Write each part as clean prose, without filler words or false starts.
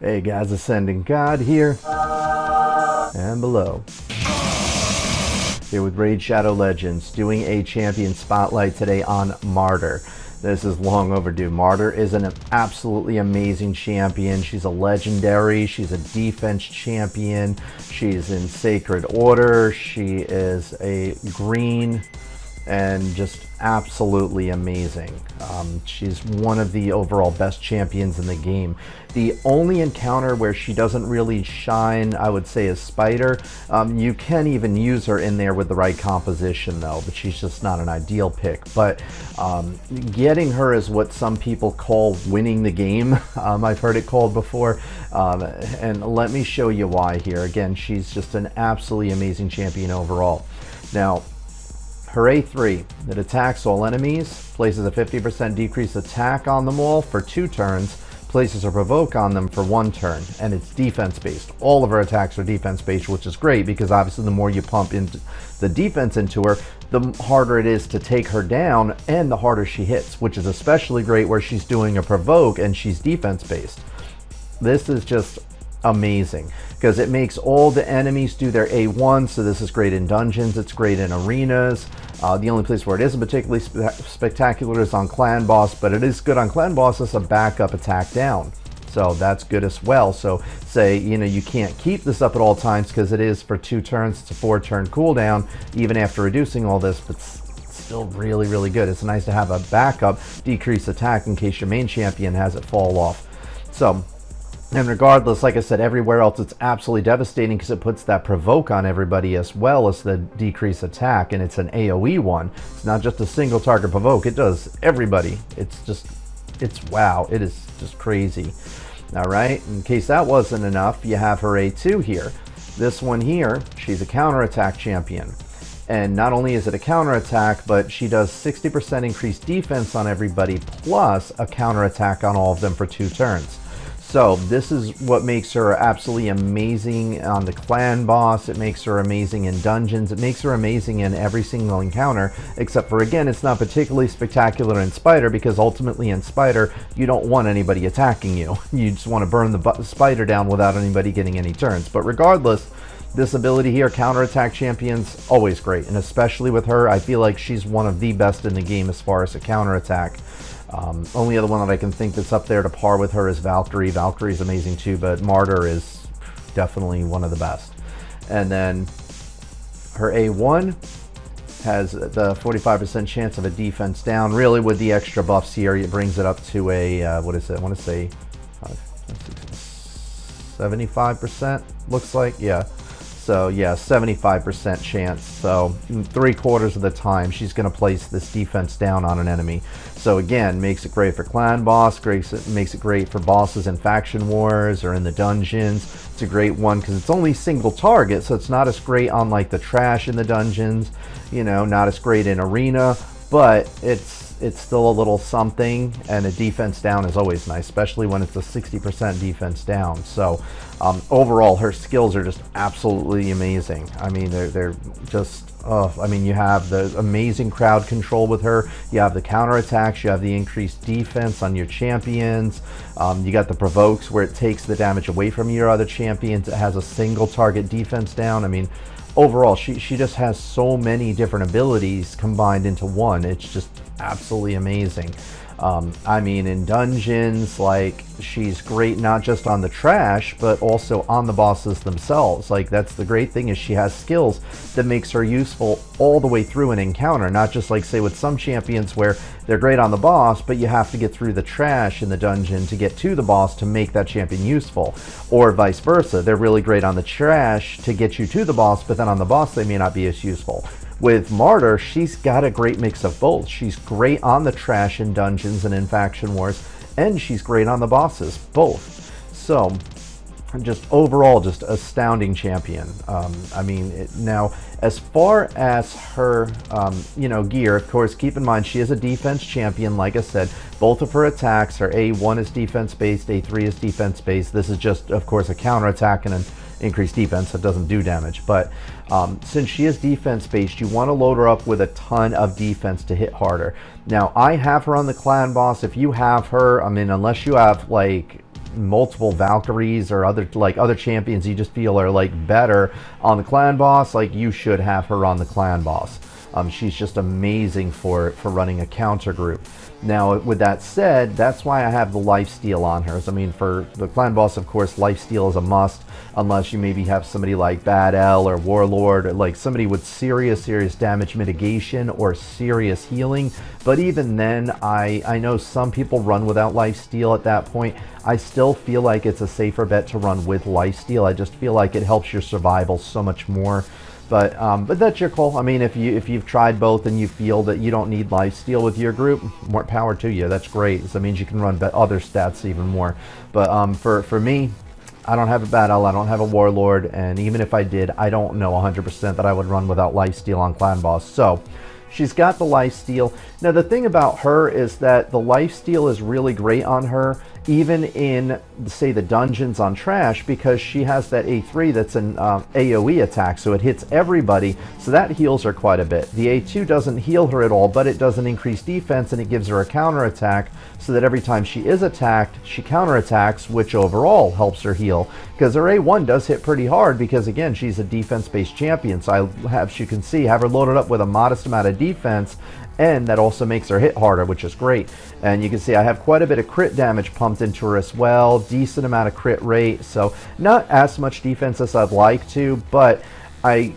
Hey guys, AscendantGod here and below. Here with Raid Shadow Legends, doing a champion spotlight today on Martyr. This is long overdue. Martyr is an absolutely amazing champion. She's a legendary. She's a defense champion. She's in Sacred Order. She is a green and just absolutely amazing. She's one of the overall best champions in the game. The only encounter where she doesn't really shine, I would say, is Spider. You can even use her in there with the right composition though, but she's just not an ideal pick. But getting her is what some people call winning the game. I've heard it called before, and let me show you why here. Again, she's just an absolutely amazing champion overall. Now, her A3 that attacks all enemies, places a 50% decreased attack on them all for 2 turns, places a provoke on them for 1 turn, and it's defense based. All of her attacks are defense based, which is great because obviously the more you pump into the defense into her, the harder it is to take her down and the harder she hits, which is especially great where she's doing a provoke and she's defense based. This is just amazing because it makes all the enemies do their A1, so this is great in dungeons, it's great in arenas. The only place where it isn't particularly spectacular is on clan boss, but it is good on clan boss as a backup attack down, so that's good as well. So say you can't keep this up at all times because it is for 2 turns, it's a 4-turn cooldown even after reducing all this, but still really good. It's nice to have a backup decrease attack in case your main champion has it fall off. So, and regardless, like I said, everywhere else it's absolutely devastating because it puts that provoke on everybody as well as the decrease attack, and it's an AoE one. It's not just a single target provoke, it does everybody. It's wow, it is just crazy. Alright, in case that wasn't enough, you have her A2 here. This one here, she's a counterattack champion. And not only is it a counterattack, but she does 60% increased defense on everybody plus a counterattack on all of them for 2 turns. So this is what makes her absolutely amazing on the clan boss. It makes her amazing in dungeons. It makes her amazing in every single encounter, except for, again, it's not particularly spectacular in Spider because ultimately in Spider, you don't want anybody attacking you. You just want to burn the Spider down without anybody getting any turns. But regardless, this ability here, counterattack champions, always great. And especially with her, I feel like she's one of the best in the game as far as a counterattack. Only other one that I can think that's up there to par with her is Valkyrie. Valkyrie's amazing too, but Martyr is definitely one of the best. And then her A1 has the 45% chance of a defense down. Really, with the extra buffs here, it brings it up to a, what is it? I want to say 75%, looks like, yeah. So yeah, 75% chance. So 3/4 of the time she's going to place this defense down on an enemy. So again, makes it great for clan boss, makes it great for bosses in faction wars or in the dungeons. It's a great one because it's only single target, so it's not as great on like the trash in the dungeons, not as great in arena, but it's still a little something, and a defense down is always nice, especially when it's a 60% defense down. So overall, her skills are just absolutely amazing. I mean, they're just, I mean, you have the amazing crowd control with her, you have the counterattacks, you have the increased defense on your champions, you got the provokes where it takes the damage away from your other champions. It has a single target defense down. I mean, overall, she just has so many different abilities combined into one. It's just absolutely amazing. I mean, in dungeons, like, she's great not just on the trash, but also on the bosses themselves. Like, that's the great thing, is she has skills that makes her useful all the way through an encounter, not just like, say, with some champions where they're great on the boss, but you have to get through the trash in the dungeon to get to the boss to make that champion useful, or vice versa. They're really great on the trash to get you to the boss, but then on the boss they may not be as useful. With Martyr, she's got a great mix of both. She's great on the trash in dungeons and in faction wars, and she's great on the bosses, both. So, just overall, just astounding champion. I mean, now, as far as her, gear, of course, keep in mind, she is a defense champion. Like I said, both of her attacks, her A1 is defense-based, A3 is defense-based. This is just, of course, a counterattack and an increased defense that doesn't do damage. But since she is defense-based, you want to load her up with a ton of defense to hit harder. Now, I have her on the clan boss. If you have her, I mean, unless you have, like, multiple Valkyries or other champions you just feel are like better on the clan boss, like you should have her on the clan boss. She's just amazing for running a counter group. Now, with that said, that's why I have the lifesteal on her. I mean, for the clan boss, of course, lifesteal is a must, unless you maybe have somebody like Bad L or Warlord, or like somebody with serious damage mitigation or serious healing. But even then, I know some people run without lifesteal at that point. I still feel like it's a safer bet to run with lifesteal. I just feel like it helps your survival so much more. But that's your call. I mean, if you've tried both and you feel that you don't need lifesteal with your group, more power to you. That's great. So that means you can run other stats even more. But for me, I don't have a battle. I don't have a warlord, and even if I did, I don't know 100% that I would run without lifesteal on clan boss. So she's got the lifesteal. Now the thing about her is that the lifesteal is really great on her, even in, say, the dungeons on trash, because she has that A3 that's an AoE attack, so it hits everybody, so that heals her quite a bit. The A2 doesn't heal her at all, but it does an increased defense, and it gives her a counter attack, so that every time she is attacked, she counterattacks, which overall helps her heal. Because her A1 does hit pretty hard, because again, she's a defense-based champion, so I have, as you can see, have her loaded up with a modest amount of defense, and that also makes her hit harder, which is great. And you can see I have quite a bit of crit damage pumped into her as well, decent amount of crit rate, so not as much defense as I'd like to, but I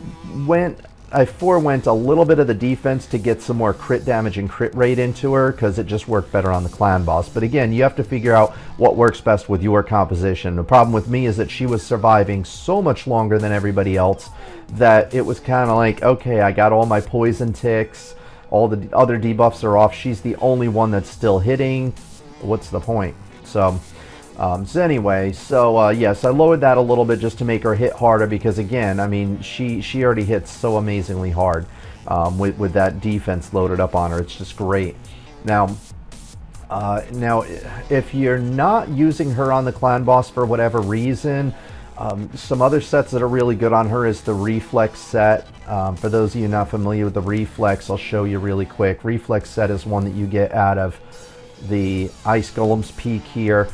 forewent a little bit of the defense to get some more crit damage and crit rate into her, because it just worked better on the clan boss. But again, you have to figure out what works best with your composition. The problem with me is that she was surviving so much longer than everybody else that it was kind of like, okay, I got all my poison ticks, all the other debuffs are off, she's the only one that's still hitting, what's the point? So anyway, yes, I lowered that a little bit just to make her hit harder, because again, I mean, she already hits so amazingly hard with that defense loaded up on her. It's just great. Now if you're not using her on the clan boss for whatever reason, some other sets that are really good on her is the Reflex set. For those of you not familiar with the Reflex, I'll show you really quick. Reflex set is one that you get out of the Ice Golem's Peak here,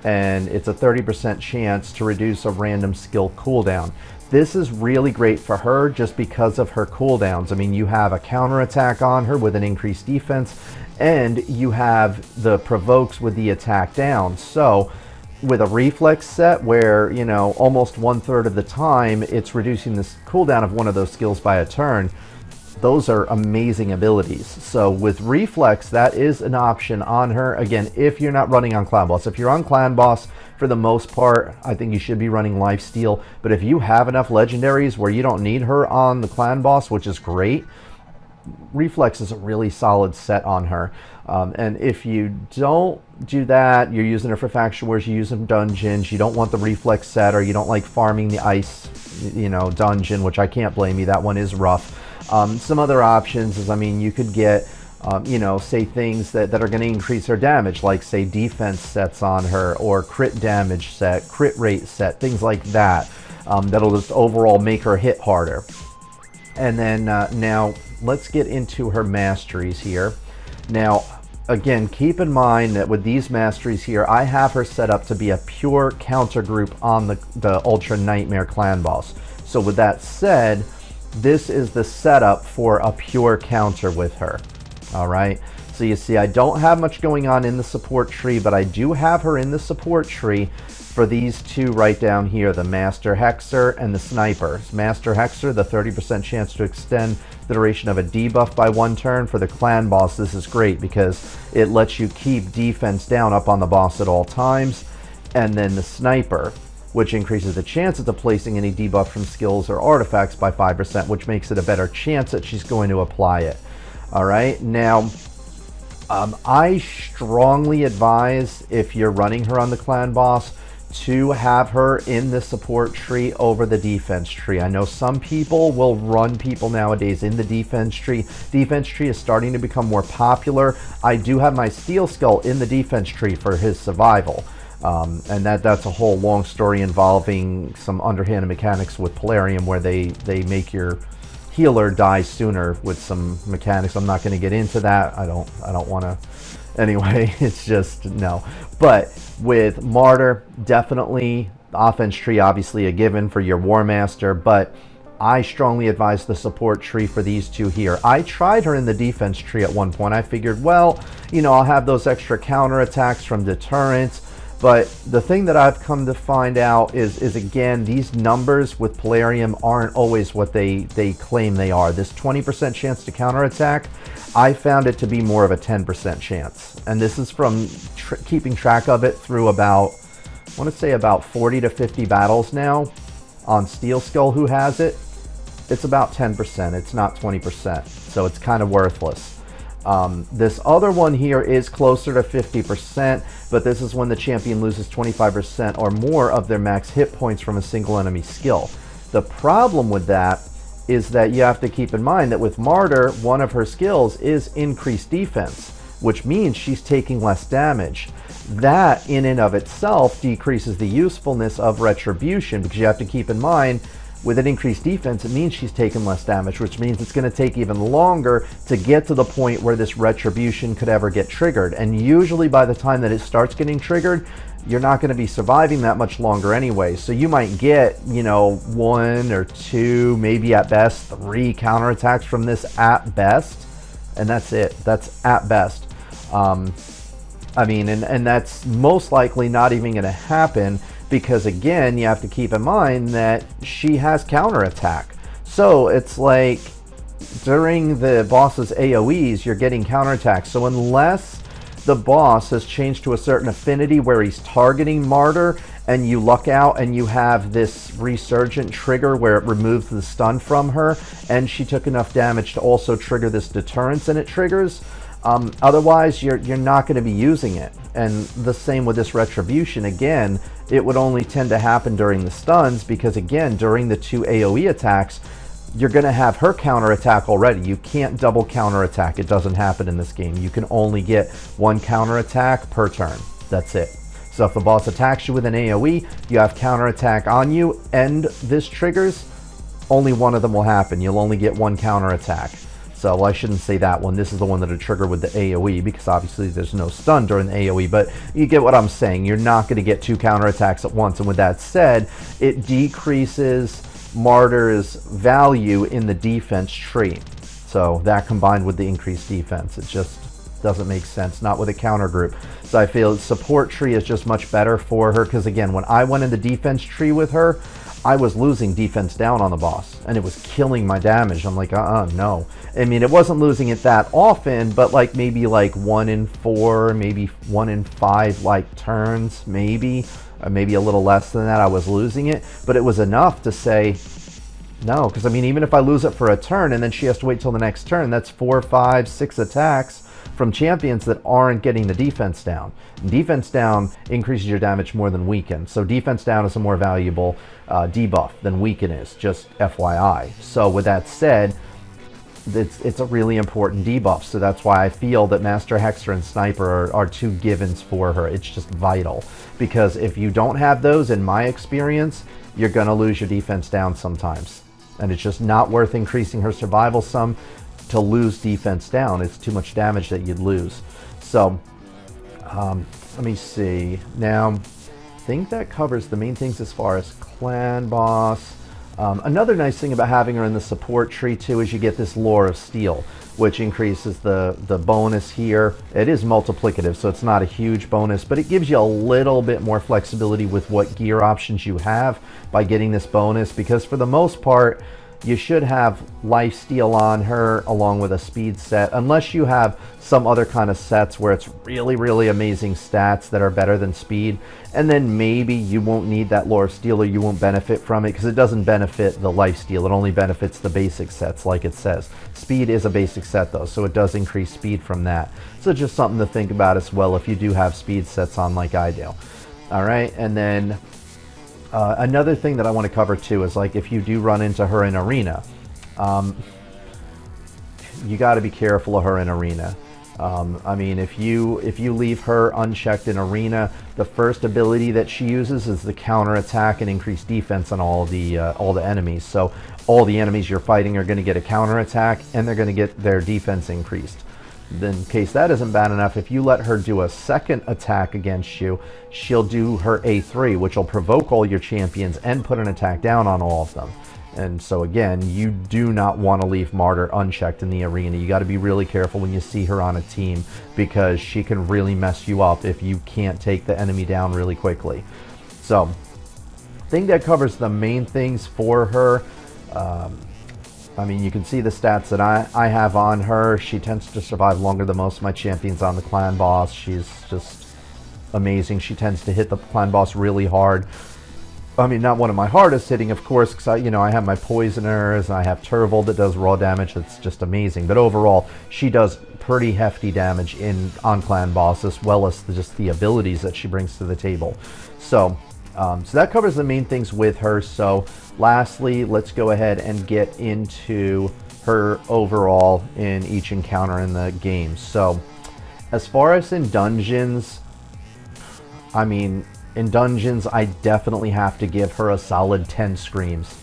and it's a 30% chance to reduce a random skill cooldown. This is really great for her just because of her cooldowns. I mean, you have a counterattack on her with an increased defense, and you have the provokes with the attack down. So with a reflex set where, you know, almost 1/3 of the time it's reducing the cooldown of one of those skills by a turn, those are amazing abilities. So with reflex, that is an option on her. Again, if you're not running on clan boss. If you're on clan boss, for the most part, I think you should be running lifesteal. But if you have enough legendaries where you don't need her on the clan boss, which is great, reflex is a really solid set on her. And if you don't do that, you're using her for faction wars, you use them dungeons, you don't want the reflex set, or you don't like farming the ice, you know, dungeon, which I can't blame you, that one is rough. Some other options is, I mean, you could get, you know, say things that are going to increase her damage, like say defense sets on her, or crit damage set, crit rate set, things like that, that'll just overall make her hit harder. And then now let's get into her masteries here. Now, again, keep in mind that with these masteries here, I have her set up to be a pure counter group on the Ultra Nightmare clan boss. So with that said, this is the setup for a pure counter with her. All right. So you see, I don't have much going on in the support tree, but I do have her in the support tree for these two right down here, the Master Hexer and the Sniper. Master Hexer, the 30% chance to extend the duration of a debuff by 1 turn. For the clan boss, this is great because it lets you keep defense down up on the boss at all times. And then the Sniper, which increases the chances of placing any debuff from skills or artifacts by 5%, which makes it a better chance that she's going to apply it. All right, now I strongly advise, if you're running her on the clan boss, to have her in the support tree over the defense tree. I know some people will run people nowadays in the defense tree. Defense tree is starting to become more popular. I do have my Steel Skull in the defense tree for his survival. And that's a whole long story involving some underhanded mechanics with Polarium where they make your healer die sooner with some mechanics. I'm not going to get into that. I don't want to Anyway, it's just no. But with Martyr, definitely the offense tree, obviously a given for your War Master, but I strongly advise the support tree for these two here. I tried her in the defense tree at one point. I figured, well, you know, I'll have those extra counterattacks from deterrence. But the thing that I've come to find out is again, these numbers with Polarium aren't always what they claim they are. This 20% chance to counterattack, I found it to be more of a 10% chance. And this is from keeping track of it through about, I want to say about 40 to 50 battles now on Steel Skull who has it. It's about 10%, it's not 20%, so it's kind of worthless. This other one here is closer to 50%, but this is when the champion loses 25% or more of their max hit points from a single enemy skill. The problem with that is that you have to keep in mind that with Martyr, one of her skills is increased defense, which means she's taking less damage. That in and of itself decreases the usefulness of Retribution, because you have to keep in mind with an increased defense, it means she's taking less damage, which means it's going to take even longer to get to the point where this Retribution could ever get triggered. And usually by the time that it starts getting triggered, you're not going to be surviving that much longer anyway. So you might get, you know, 1 or 2, maybe at best 3 counterattacks from this at best. And that's it. That's at best. I mean, and that's most likely not even going to happen, because again, you have to keep in mind that she has counterattack. So it's like during the boss's AoEs, you're getting counterattack. So unless the boss has changed to a certain affinity where he's targeting Martyr and you luck out and you have this resurgent trigger where it removes the stun from her and she took enough damage to also trigger this deterrence and it triggers, otherwise you're not going to be using it. And the same with this Retribution. Again, it would only tend to happen during the stuns, because again, during the 2 AoE attacks, you're going to have her counterattack already. You can't double counterattack. It doesn't happen in this game. You can only get 1 counterattack per turn. That's it. So if the boss attacks you with an AoE, you have counterattack on you, and this triggers, only one of them will happen. You'll only get 1 counterattack. So, well, I shouldn't say that one. This is the one that'll trigger with the AoE, because obviously there's no stun during the AoE, but you get what I'm saying. You're not going to get 2 counterattacks at once. And with that said, it decreases Martyr's value in the defense tree. So that combined with the increased defense, it just doesn't make sense, not with a counter group. So I feel support tree is just much better for her, because again, when I went in the defense tree with her, I was losing defense down on the boss, and it was killing my damage. I'm like, no. I mean, it wasn't losing it that often, but like maybe like 1 in 4, maybe 1 in 5 like turns, maybe, or maybe a little less than that I was losing it. But it was enough to say no, because I mean, even if I lose it for a turn and then she has to wait till the next turn, that's 4, 5, 6 attacks from champions that aren't getting the defense down. And defense down increases your damage more than weaken. So defense down is a more valuable debuff than weaken is, just FYI. So with that said, it's a really important debuff. So that's why I feel that Master Hexer and Sniper are 2 givens for her. It's just vital, because if you don't have those, in my experience, you're going to lose your defense down sometimes. And it's just not worth increasing her survival sum to lose defense down. It's too much damage that you'd lose. So let me see. Now, I think that covers the main things as far as clan boss. Another nice thing about having her in the support tree too is you get this Lore of Steel, which increases the bonus here. It is multiplicative, so it's not a huge bonus, but it gives you a little bit more flexibility with what gear options you have by getting this bonus, because for the most part, you should have life steal on her along with a speed set, unless you have some other kind of sets where it's really, really amazing stats that are better than speed. And then maybe you won't need that Lore of Steel, or you won't benefit from it, because it doesn't benefit the life steal. It only benefits the basic sets, like it says. Speed is a basic set though, so it does increase speed from that. So just something to think about as well if you do have speed sets on like I do. All right, and then another thing that I want to cover too is, like, if you do run into her in arena, you got to be careful of her in arena. I mean, if you leave her unchecked in arena, the first ability that she uses is the counter attack and increase defense on all the enemies. So all the enemies you're fighting are going to get a counter attack, and they're going to get their defense increased. Then in case that isn't bad enough, if you let her do a second attack against you, she'll do her A3, which will provoke all your champions and put an attack down on all of them. And so again, you do not want to leave Martyr unchecked in the arena. You got to be really careful when you see her on a team, because she can really mess you up if you can't take the enemy down really quickly. So I think that covers the main things for her. I mean, you can see the stats that I have on her. She tends to survive longer than most of my champions on the clan boss. She's just amazing. She tends to hit the clan boss really hard. I mean, not one of my hardest hitting, of course, because I have my poisoners, and I have Turvold that does raw damage. That's just amazing. But overall, she does pretty hefty damage on clan boss, as well as just the abilities that she brings to the table. So that covers the main things with her. So lastly, let's go ahead and get into her overall in each encounter in the game. So as far as in dungeons, I mean, in dungeons, I definitely have to give her a solid 10 screams.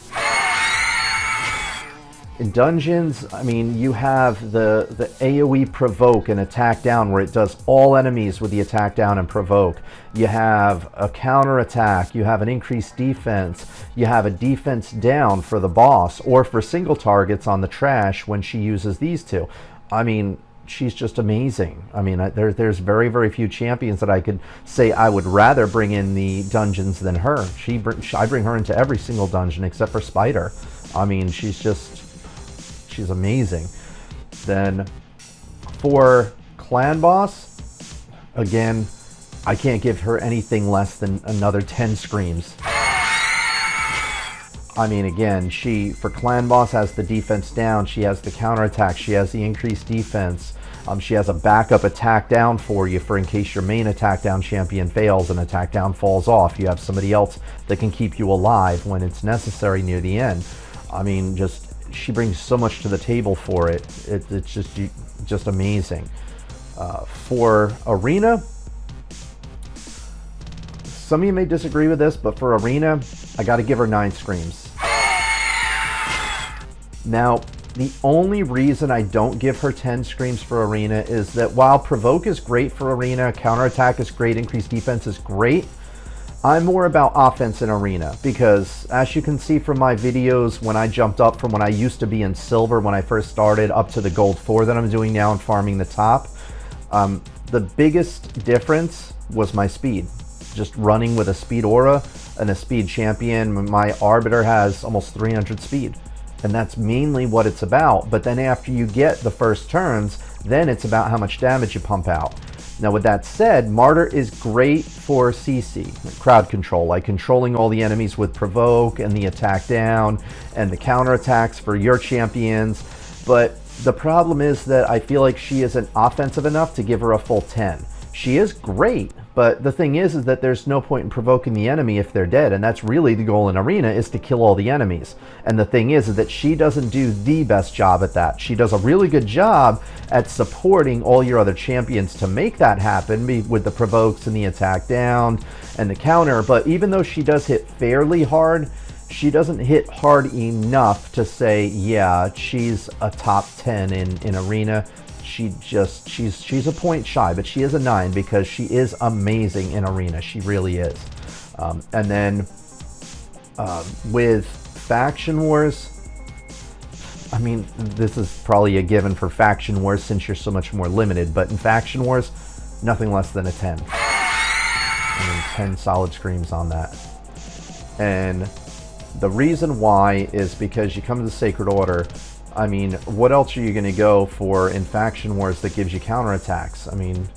In dungeons, I mean, you have the AoE provoke and attack down, where it does all enemies with the attack down and provoke. You have a counter attack, you have an increased defense, you have a defense down for the boss, or for single targets on the trash when she uses these two. I mean, she's just amazing. I mean, there's very, very few champions that I could say I would rather bring in the dungeons than her. I bring her into every single dungeon except for Spider. I mean, she's amazing. Then for clan boss, again, I can't give her anything less than another 10 screams. I mean, again, she, for clan boss, has the defense down, she has the counterattack, she has the increased defense, she has a backup attack down for you for in case your main attack down champion fails and attack down falls off. You have somebody else that can keep you alive when it's necessary near the end. I mean, she brings so much to the table for it. It's just amazing. For arena, some of you may disagree with this, but for arena, I got to give her 9 screams. Now, the only reason I don't give her 10 screams for arena is that while provoke is great for arena, counterattack is great, increased defense is great, I'm more about offense in arena, because as you can see from my videos, when I jumped up from when I used to be in silver when I first started up to the gold 4 that I'm doing now and farming the top, the biggest difference was my speed. Just running with a speed aura and a speed champion. My arbiter has almost 300 speed, and that's mainly what it's about. But then after you get the first turns, then it's about how much damage you pump out. Now with that said, Martyr is great for CC, crowd control, like controlling all the enemies with provoke and the attack down and the counterattacks for your champions. But the problem is that I feel like she isn't offensive enough to give her a full 10. She is great, but the thing is that there's no point in provoking the enemy if they're dead, and that's really the goal in arena, is to kill all the enemies. And the thing is that she doesn't do the best job at that. She does a really good job at supporting all your other champions to make that happen with the provokes and the attack down and the counter, but even though she does hit fairly hard, she doesn't hit hard enough to say, yeah, she's a top 10 in arena. She's a point shy, but she is a 9 because she is amazing in arena. She really is. And then with faction wars, I mean, this is probably a given for faction wars since you're so much more limited, but in faction wars, nothing less than a 10. I mean, 10 solid screams on that. And the reason why is because you come to the Sacred Order. I mean, what else are you going to go for in faction wars that gives you counterattacks? I mean,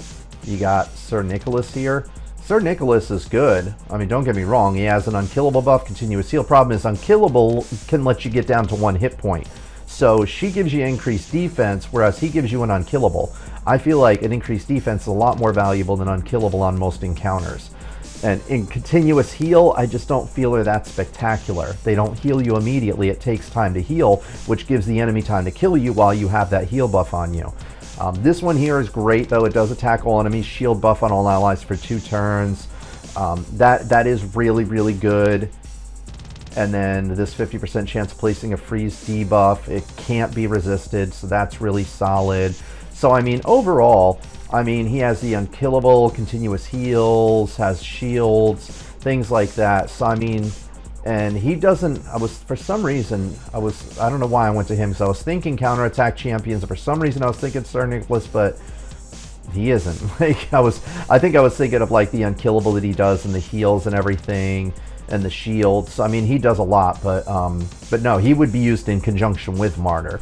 you got Sir Nicholas here. Sir Nicholas is good. I mean, don't get me wrong. He has an unkillable buff, continuous heal. Problem is, unkillable can let you get down to 1 hit point. So she gives you increased defense, whereas he gives you an unkillable. I feel like an increased defense is a lot more valuable than unkillable on most encounters. And in continuous heal, I just don't feel they're that spectacular. They don't heal you immediately. It takes time to heal, which gives the enemy time to kill you while you have that heal buff on you. This one here is great, though. It does attack all enemies, shield buff on all allies for 2 turns. That is really, really good. And then this 50% chance of placing a freeze debuff. It can't be resisted, so that's really solid. So, I mean, overall, I mean, he has the unkillable, continuous heals, has shields, things like that. So, I mean, and he doesn't, for some reason, I don't know why I went to him, because I was thinking counterattack champions, and for some reason I was thinking Sir Nicholas, but he isn't. Like, I think I was thinking of, like, the unkillable that he does, and the heals and everything, and the shields. I mean, he does a lot, but no, he would be used in conjunction with Martyr.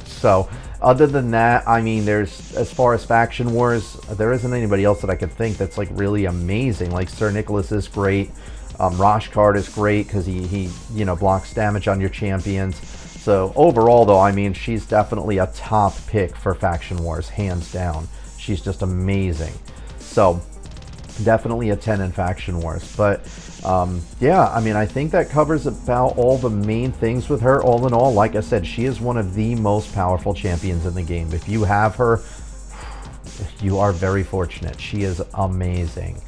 So, other than that, I mean, as far as faction wars, there isn't anybody else that I could think that's, like, really amazing. Like, Sir Nicholas is great. Roshkard is great because he you know, blocks damage on your champions. So overall, though, I mean, she's definitely a top pick for faction wars, hands down. She's just amazing. So definitely a 10 in faction wars. But yeah, I mean, I think that covers about all the main things with her. All in all, like I said, she is one of the most powerful champions in the game. If you have her, you are very fortunate. She is amazing.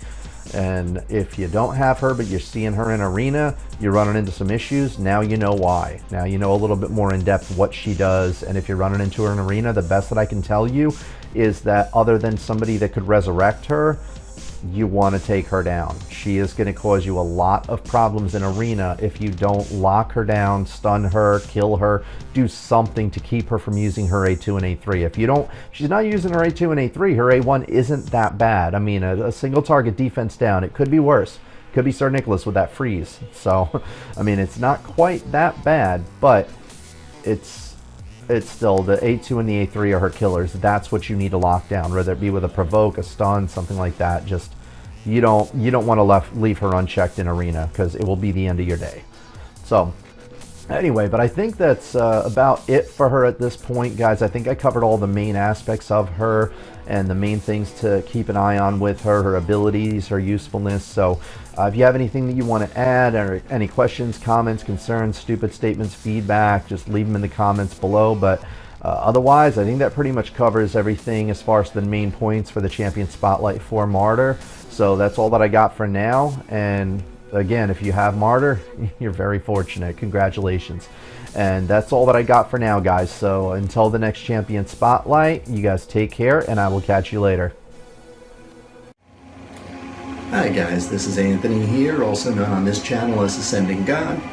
And if you don't have her, but you're seeing her in arena, you're running into some issues. Now you know why. Now you know a little bit more in depth what she does. And if you're running into her in arena, the best that I can tell you is that other than somebody that could resurrect her, you want to take her down. She is going to cause you a lot of problems in arena if you don't lock her down, stun her, kill her, do something to keep her from using her A2 and A3. If you don't, she's not using her A2 and A3, her A1 isn't that bad. I mean, a single target defense down, it could be worse. Could be Sir Nicholas with that freeze. So, I mean, it's not quite that bad, but it's still, the A2 and the A3 are her killers. That's what you need to lock down, whether it be with a provoke, a stun, something like that. Just you don't want to leave her unchecked in arena, because it will be the end of your day. So anyway, but I think that's about it for her at this point, guys. I think I covered all the main aspects of her and the main things to keep an eye on with her, her abilities, her usefulness. So if you have anything that you want to add, or any questions, comments, concerns, stupid statements, feedback, just leave them in the comments below. But otherwise, I think that pretty much covers everything as far as the main points for the Champion Spotlight for Martyr. So that's all that I got for now. And again, if you have Martyr, you're very fortunate. Congratulations. And that's all that I got for now, guys. So until the next Champion Spotlight, you guys take care, and I will catch you later. Hi guys, this is Anthony here, also known on this channel as AscendantGod.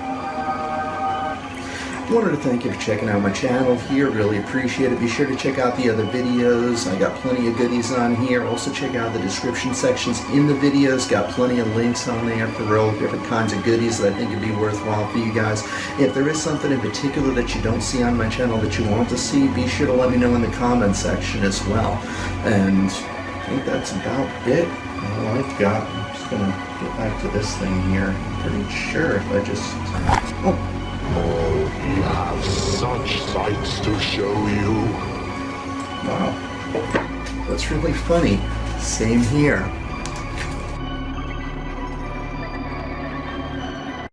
Wanted to thank you for checking out my channel here, really appreciate it. Be sure to check out the other videos. I got plenty of goodies on here. Also check out the description sections in the videos. Got plenty of links on there for real different kinds of goodies that I think would be worthwhile for you guys. If there is something in particular that you don't see on my channel that you want to see, be sure to let me know in the comment section as well. And I think that's about it. All I've got. I'm just gonna get back to this thing here. I'm pretty sure if I just... Oh, you have such sights to show you. Wow. That's really funny. Same here.